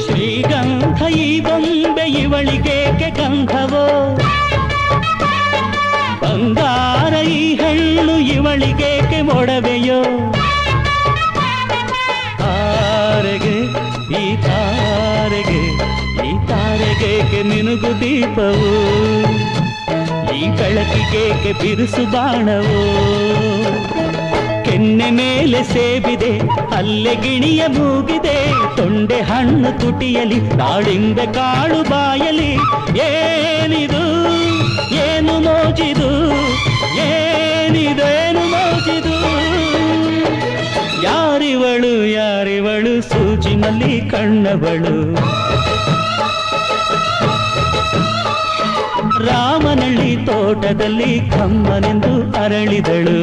ಶ್ರೀಗಂಧ ಈ ಬೊಂಬೆ ಇವಳಿಗೇಕೆ ಗಂಧವೋ, ಬಂಗಾರ ಈ ಹೆಣ್ಣು ಇವಳಿಗೇಕೆ ಮೊಡವೆಯೋ. ತಾರೆಗೆ ಈ ತಾರೆಗೆ ಈ ತಾರೆಗೇಕೆ ಮಿನುಗು ದೀಪವು, ಈ ಬೆಳಕಿಗೇಕೆ ಬಿರುಸು ಬಾಣವೋ. ಕೆನ್ನೆ ಮೇಲೆ ಸೇಬಿದೆ ಅಲ್ಲೆ ಗಿಣಿಯ ಮೂಗಿದೆ, ತೊಂಡೆ ಹಣ್ಣು ತುಟಿಯಲಿ ದಾಳಿಂಬೆ ಕಾಳು ಬಾಯಲಿ. ಏನಿದು ಏನು ಮೋಜಿದು, ಏನಿದೇನು ಮೋಜಿದು. ಯಾರಿವಳು ಯಾರಿವಳು ಸೂಜಿನಲ್ಲಿ ಕಣ್ಣವಳು, ರಾಮನಳ್ಳಿ ತೋಟದಲ್ಲಿ ಕಮ್ಮನೆಂದು ಅರಳಿದಳು.